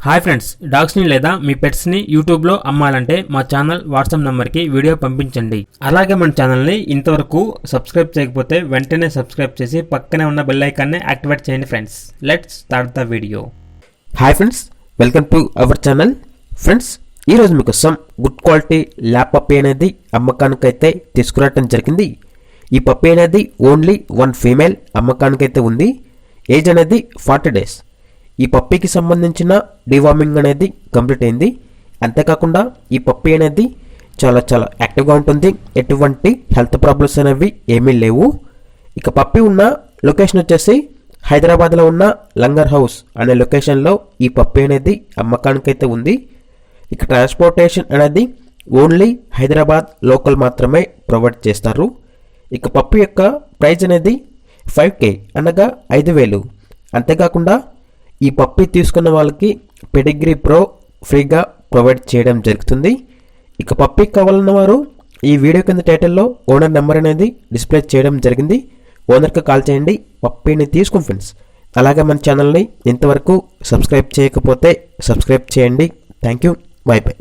Hi friends, డాగ్స్ని లేదా మీ పెట్స్ని యూట్యూబ్లో అమ్మాలంటే మా ఛానల్ వాట్సాప్ నెంబర్కి వీడియో పంపించండి. అలాగే మన ఛానల్ని ఇంతవరకు సబ్స్క్రైబ్ చేయకపోతే వెంటనే సబ్స్క్రైబ్ చేసి పక్కనే ఉన్న బెల్ ఐకాన్ని యాక్టివేట్ చేయండి friends. Let's start the video. Hi friends, welcome to our channel. Friends, ఈరోజు మీకోసం గుడ్ క్వాలిటీ ల్యాబ్ పప్పీ అనేది అమ్మకానికైతే తీసుకురావడం జరిగింది. ఈ పప్పీ అనేది ఓన్లీ 1 ఫీమేల్ అమ్మకానికైతే ఉంది. ఏజ్ అనేది 40 డేస్. ఈ పప్పీకి సంబంధించిన డివార్మింగ్ అనేది కంప్లీట్ అయింది. అంతేకాకుండా ఈ పప్పీ అనేది చాలా యాక్టివ్గా ఉంటుంది. ఎటువంటి హెల్త్ ప్రాబ్లమ్స్ అనేవి ఏమీ లేవు. ఇక పప్పీ ఉన్న లొకేషన్ వచ్చేసి హైదరాబాద్లో ఉన్న లంగర్ హౌస్ అనే లొకేషన్లో ఈ పప్పీ అనేది అమ్మకానికైతే ఉంది. ఇక ట్రాన్స్పోర్టేషన్ అనేది ఓన్లీ హైదరాబాద్ లోకల్ మాత్రమే ప్రొవైడ్ చేస్తారు. ఇక పప్పీ యొక్క ప్రైస్ అనేది 5K అనగా 5,000. అంతేకాకుండా ఈ పప్పీ తీసుకున్న వాళ్ళకి పెడిగ్రీ ప్రో ఫ్రీగా ప్రొవైడ్ చేయడం జరుగుతుంది. ఇక పప్పీ కావాలన్న వారు ఈ వీడియో కింద టైటిల్లో ఓనర్ నెంబర్ అనేది డిస్ప్లే చేయడం జరిగింది. ఓనర్కి కాల్ చేయండి, పప్పీని తీసుకోండి ఫ్రెండ్స్. అలాగే మన ఛానల్ని ఇంతవరకు సబ్స్క్రైబ్ చేయకపోతే సబ్స్క్రైబ్ చేయండి. Thank you, by by.